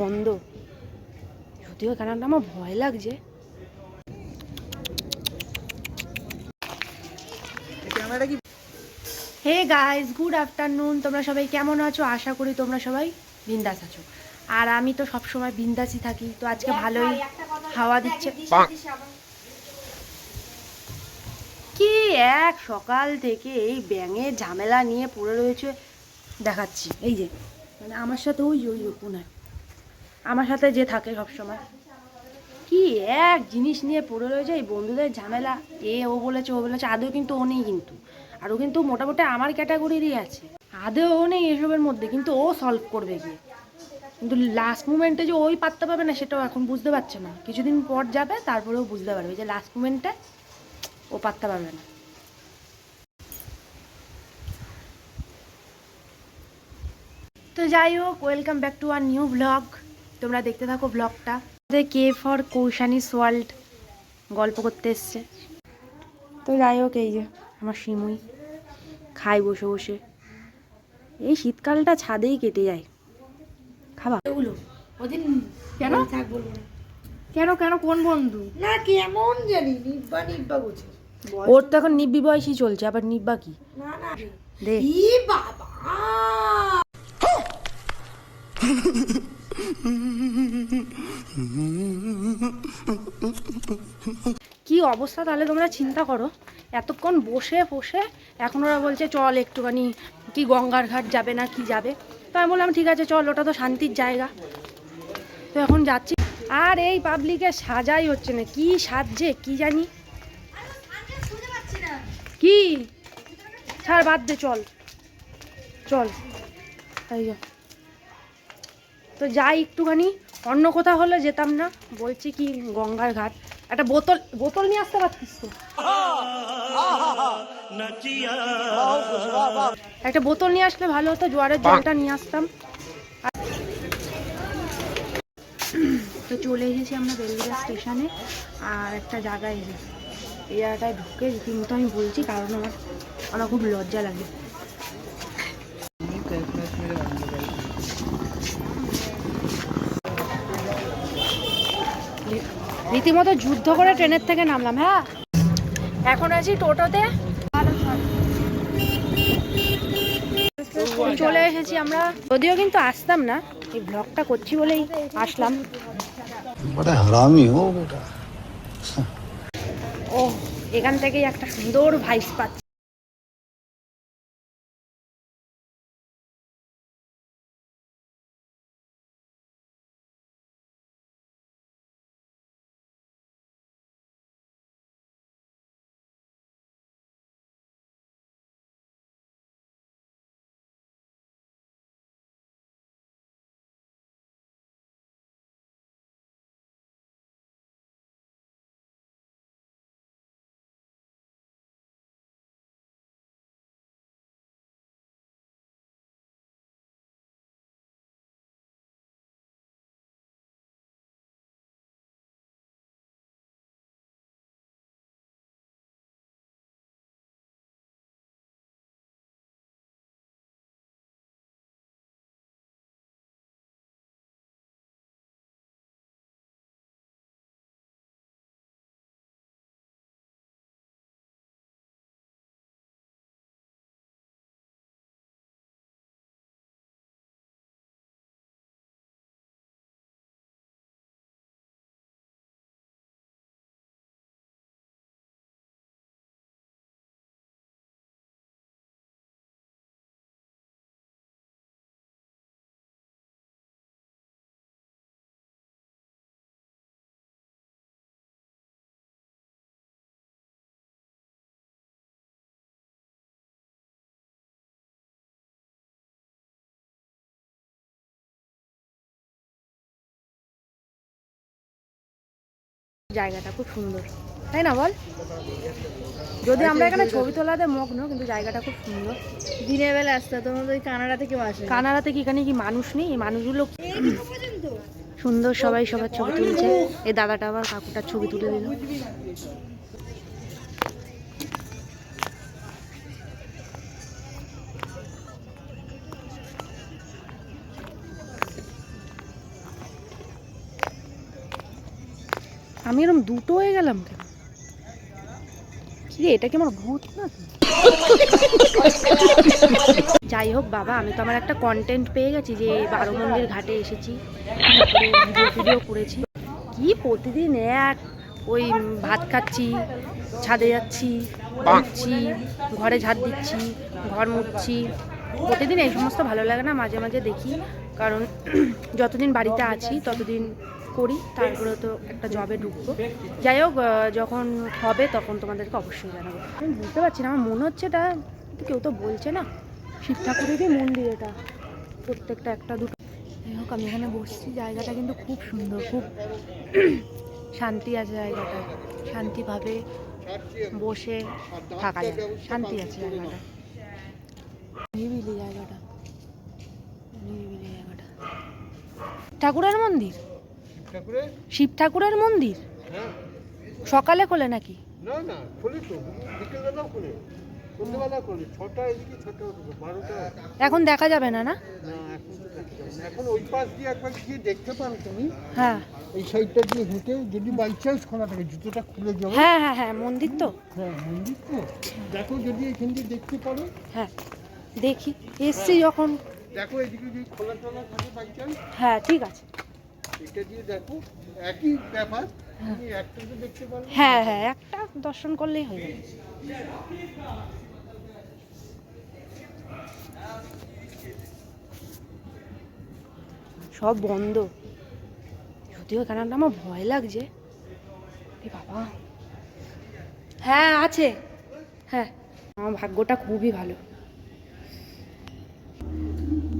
বন্ধ, যদিও কারণটা আমার ভয় লাগছে। Hey guys, good afternoon. তোমরা সবাই কেমন আছো? আশা করি তোমরা সবাই বিন্দাস আছো। আর আমি তো সবসময় বিন্দাসই থাকি। তো আজকে ভালোই হাওয়া দিচ্ছে। কি এক সকাল থেকে এই ব্যাঙের ঝামেলা নিয়ে পড়ে রয়েছে দেখাচ্ছি। এই যে মানে আমার সাথে ওই কোনায় আমার সাথে যে থাকে সবসময়, কি এক জিনিস নিয়ে পড়ে রয়েছে এই বন্ধুদের ঝামেলা। ও বলেছে ও বলেছে, আদৌ কিন্তু ও নেই, কিন্তু আরও কিন্তু মোটামুটি আমার ক্যাটাগরিরই আছে। আদৌ ও নেই এসবের মধ্যে, কিন্তু ও সলভ করবে গিয়ে। কিন্তু লাস্ট মুমেন্টে যে ওই পাত্তা পাবে না সেটাও এখন বুঝতে পারছে না। কিছুদিন পর যাবে, তারপরেও বুঝতে পারবে যে লাস্ট মুমেন্টে ও পাত্তা পাবে না। তো যাই হোক, welcome back to our new blog. তোমরা দেখতে থাকো ব্লগটা। কে ফর কৌশানিস ওয়ার্ল্ড গল্প করতে এসছে। তো যাই হোক, এই যে আমার শিমুই খাই বসে বসে। এই শীতকালটা ছাদেই কেটে যায়। খাবা ওগুলো ওদিন কেন কেন কেন কোন বন্ধু না কেমন জানি নিব্বা নিব্বা বলছে। ওর তো এখন নিব্বি বয়সই চলছে, আবার নিব্বা কি? না না দে ই বাবা কি অবস্থা তাহলে তোমরা চিন্তা করো। এতক্ষণ বসে বসে এখন ওরা বলছে চল একটুখানি কি গঙ্গার ঘাট যাবে না কি যাবে। তো আমি বললাম ঠিক আছে চল, ওটা তো শান্তির জায়গা। তো এখন যাচ্ছি। আর এই পাবলিকের সাজাই হচ্ছে না, কি সাজছে কি জানি। কি ছাড়, বাদ দে, চল চল। তাই তো যাই একটুখানি, অন্য কোথাও হলে যেতাম না। বলছি কি গঙ্গার ঘাট, একটা বোতল বোতল নিয়ে আসতে পারতিস তো। একটা বোতল নিয়ে আসলে ভালো হতো, জোয়ারের জলটা নিয়ে আসতাম। তো চলে এসেছি আমরা বেলুড়া স্টেশনে। আর একটা জায়গায় এই জায়গাটায় ঢুকে রীতিমতো আমি বলছি, কারণ আমার খুব লজ্জা লাগে। রীতিমতো যুদ্ধ করে ট্রেনের থেকে নামলাম। হ্যাঁ, এখন আছি টোটোতে। চলে এসেছি আমরা, যদিও কিন্তু আসতাম না, এই ব্লগটা করছি বলেই আসলাম। ও এখান থেকেই একটা সুন্দর ভাইস পাচ্ছি। জায়গাটা খুব সুন্দর, তাই না বল? যদি আমরা এখানে ছবি তোলাতে মগ্ন, কিন্তু জায়গাটা খুব সুন্দর। দিনের বেলা আসতে তোমাদের ওই কানাডা থেকে আসে। কানাডাতে কি এখানে কি মানুষ নেই? এই মানুষগুলো সুন্দর, সবাই সবার ছবি তুলছে। এই দাদাটা আবার কাকুটার ছবি তুলে দিল। আমি এরকম দুটো হয়ে গেলাম কেন? কি রে, এটা কি আমার ভূত না? যাই হোক বাবা, আমি তো আমার একটা কন্টেন্ট পেয়ে গেছি যে 12 মন্দির ঘাটে এসেছি, তারপরে ভিডিও করেছি। কি প্রতিদিন এক ওই ভাত খাচ্ছি, ছাদে যাচ্ছি, ঘুরছি, ঘরে ঝাড় দিচ্ছি, ঘর মুছছি। প্রতিদিন এই সমস্ত ভালো লাগে না, মাঝে মাঝে দেখি, কারণ যতদিন বাড়িতে আছি ততদিন করি, তারপরে তো একটা জবে ঢুকবো। যাই হোক, যখন হবে তখন তোমাদেরকে অবশ্যই জানাবো। আমি বুঝতে পারছি না, আমার মনে হচ্ছে এটা কেউ তো বলছে না শিব ঠাকুরেরই মন্দির এটা, প্রত্যেকটা একটা দুটো। যাই হোক, আমি এখানে বসছি, জায়গাটা কিন্তু খুব সুন্দর, খুব শান্তি আছে জায়গাটা, শান্তিভাবে বসে থাকা যায়, শান্তি আছে জায়গাটা, নিরিবিলি জায়গাটা, নিরিবিলি জায়গাটা। ঠাকুরের মন্দির, শিব ঠাকুরের মন্দির সকালে খোলে নাকি? না না, খোলে তো, বিকেলবেলাও খোলে, সন্ধ্যেবেলা খোলে, 6টা এদিকে 6টা 12টা। এখন দেখা যাবে না? না, না এখন তো দেখা যাবে না। এখন ওই পাশ দিয়ে একবার গিয়ে দেখতে পারো তুমি, হ্যাঁ এই সাইডটা দিয়ে হেঁটে, যদি বাই চান্স খোলা থাকে, জুতোটা খুলে যাবে। হ্যাঁ হ্যাঁ হ্যাঁ, মন্দির তো, হ্যাঁ মন্দির তো, দেখো যদি এখান দিয়ে দেখতে পারো। হ্যাঁ দেখি, এসছি যখন। দেখো এদিকে যদি খোলা টোলা থাকে বাই চান্স, হ্যাঁ ঠিক আছে, এটা দিয়ে দেখো, একই ব্যাপার, তুমি একটা তো দেখতে পারো। হ্যাঁ হ্যাঁ, একটা দর্শন করলেই হয়ে যাবে। সব বন্ধ, যদিও এখানে আমার ভয় লাগছে। এ বাবা, হ্যাঁ আছে, হ্যাঁ আমার ভাগ্যটা খুবই ভালো।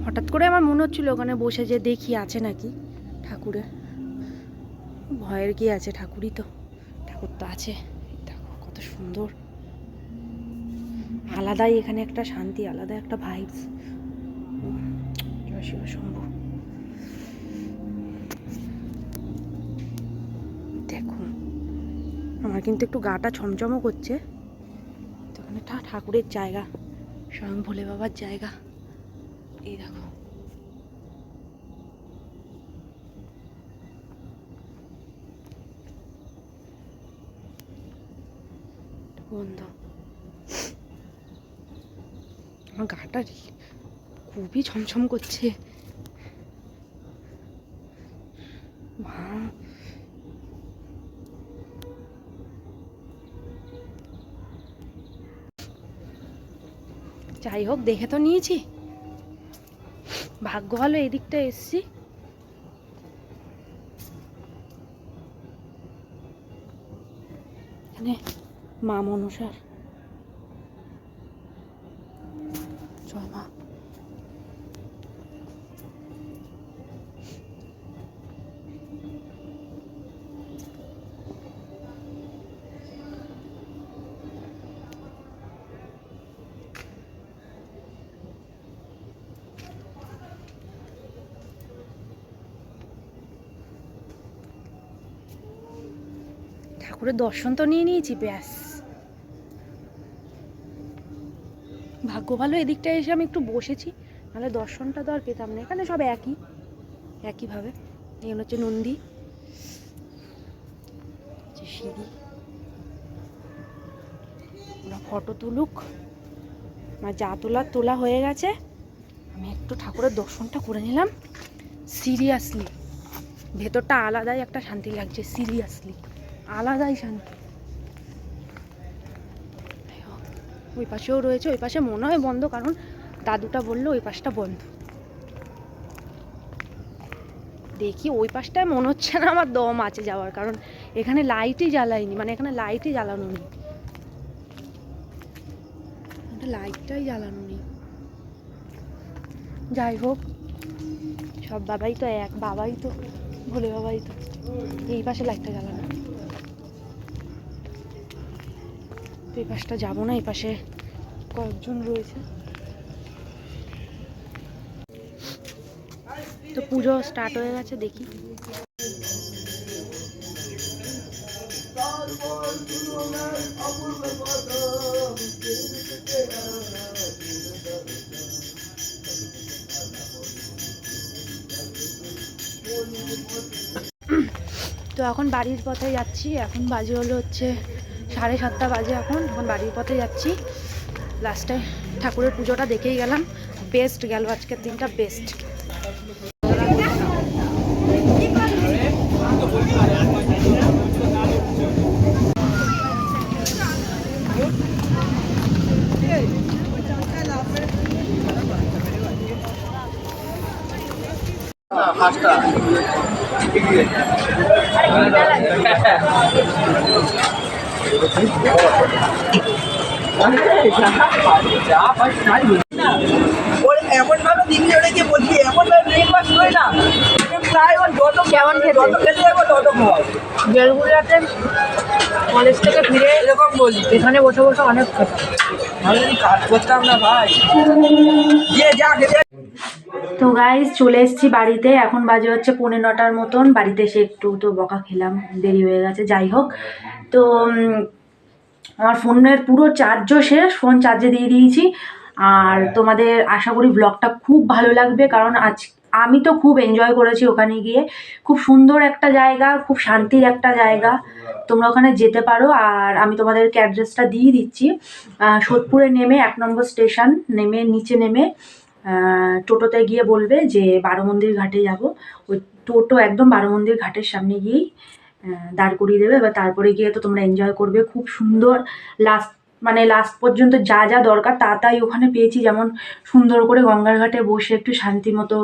হঠাৎ করে আমার মনে হচ্ছিল ওখানে বসে যে দেখি আছে নাকি ঠাকুরের। ভয়ের কি আছে, ঠাকুরই তো, ঠাকুর তো আছে। দেখো কত সুন্দর, আলাদাই এখানে একটা শান্তি, আলাদা একটা ভাইবস। জয় শিব শম্ভু। দেখো আমার কিন্তু একটু গাটা ছমছমও করছে, তো ওখানে ঠাকুরের জায়গা, স্বয়ং ভোলে বাবার জায়গা। এই দেখো, বন্ধ। আমার গাটা খুবই ছমছম করছে। মা, যাই হোক, দেখে তো নিয়েছি, ভাগ্য ভালো এই দিকটা এসছি। এখানে মা মনসার, জয় মা। ঠাকুরের দর্শন তো নিয়ে নিয়েছি, ব্যাস। ভাগ্য ভালো এদিকটা এসে আমি একটু বসেছি, নাহলে দর্শনটা তো আর পেতাম না। এখানে সব একইভাবে। এই হচ্ছে নন্দী, সিঁড়ি, ওরা ফটো তুলুক, আমার যা তোলা হয়ে গেছে। আমি একটু ঠাকুরের দর্শনটা করে নিলাম। সিরিয়াসলি ভেতরটা আলাদাই একটা শান্তি লাগছে, সিরিয়াসলি আলাদাই শান্তি। ওই পাশেও রয়েছে, ওই পাশে মনে হয় বন্ধ, কারণ দাদুটা বললো ওই পাশটা বন্ধ। দেখি ওই পাশটায় মনে হচ্ছে না আমার দম আছে যাওয়ার, কারণ এখানে লাইটই জ্বালায়নি, মানে এখানে লাইটই জ্বালানো নেই, লাইটটাই জ্বালানো নেই। যাই হোক, সব বাবাই তো এক, বাবাই তো ভোলে বাবাই তো। এই পাশে লাইটটা জ্বালানো, তো এই পাশটা যাবো না, এই পাশে কয়েকজন রয়েছে। তো পুজো স্টার্ট হয়ে গেছে, দেখি। তো তো এখন বাড়ির পথে যাচ্ছি। এখন বাজে হলো হচ্ছে 7:30 বাজে। এখন বাড়ির পথে যাচ্ছি। লাস্টে ঠাকুরের পুজোটা দেখেই গেলাম, বেস্ট গেল আজকের দিনটা, বেস্ট। এমন ভাবে দিল্লি ওটা গিয়ে বলছি, এমন ভাবে ব্রেকফাস্ট হয় না, প্রায় ওর যত কেমন খেতে? যত খেতে যাবো তত খাওয়া। বেলগুড়াতে কলেজ থেকে ফিরে এরকম বলি, এখানে বসে বসে অনেক খেতাম। আমি যদি কাজ করতাম না ভাই, যে যা খেতে। তো গাইজ চলে এসেছি বাড়িতে। এখন বাজে হচ্ছে 9:15 মতন। বাড়িতে এসে একটু তো বকা খেলাম, দেরি হয়ে গেছে। যাই হোক, তো আমার ফোনের পুরো চার্জও শেষ, ফোন চার্জে দিয়ে দিয়েছি। আর তোমাদের আশা করি ব্লগটা খুব ভালো লাগবে, কারণ আমি তো খুব এনজয় করেছি ওখানে গিয়ে। খুব সুন্দর একটা জায়গা, খুব শান্তির একটা জায়গা, তোমরা ওখানে যেতে পারো। আর আমি তোমাদেরকে অ্যাড্রেসটা দিয়ে দিচ্ছি। সোদপুরে নেমে 1 নম্বর স্টেশন নেমে নিচে নেমে টোটোতে গিয়ে বলবে যে বারোমন্দির ঘাটে যাব। ওই টোটো একদম বারোমন্দির ঘাটের সামনে গিয়েই দাঁড় করিয়ে দেবে। এবার তারপরে গিয়ে তো তোমরা এনজয় করবে খুব সুন্দর। লাস্ট পর্যন্ত যা যা দরকার তাই ওখানে পেয়েছি। যেমন সুন্দর করে গঙ্গার ঘাটে বসে একটু শান্তি মতো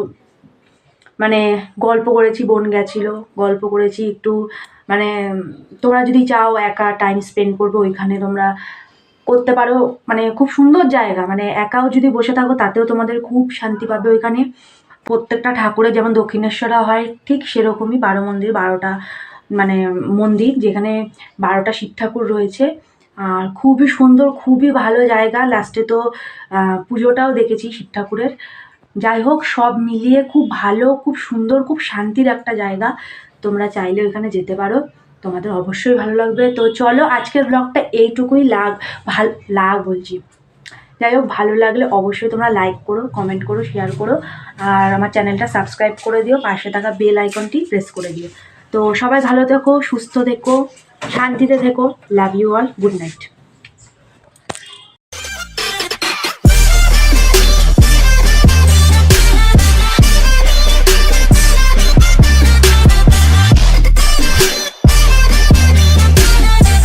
গল্প করেছি, বোন গেছিলো, গল্প করেছি একটু। তোমরা যদি চাও একা টাইম স্পেন্ড করবে ওইখানে তোমরা করতে পারো। খুব সুন্দর জায়গা। একাও যদি বসে থাকো তাতেও তোমাদের খুব শান্তি পাবে ওইখানে। প্রত্যেকটা ঠাকুরের যেমন দক্ষিণেশ্বরা হয় ঠিক সেরকমই বারোমন্দির, 12টা মন্দির, যেখানে 12টা শিব ঠাকুর রয়েছে। আর খুবই সুন্দর, খুবই ভালো জায়গা। লাস্টে তো পুজোটাও দেখেছি শিব ঠাকুরের। যাই হোক, সব মিলিয়ে খুব ভালো, খুব সুন্দর, খুব শান্তির একটা জায়গা। তোমরা চাইলে ওইখানে যেতে পারো, তোমাদের অবশ্যই ভালো লাগবে। তো চলো, আজকের ব্লগটা এইটুকুই। যাই হোক, ভালো লাগলে অবশ্যই তোমরা লাইক করো, কমেন্ট করো, শেয়ার করো। আর আমার চ্যানেলটা সাবস্ক্রাইব করে দিও, পাশে থাকা বেল আইকনটি প্রেস করে দিও। তো সবাই ভালো থেকো, সুস্থ থেকো, শান্তিতে থেকো। Love you all, good night.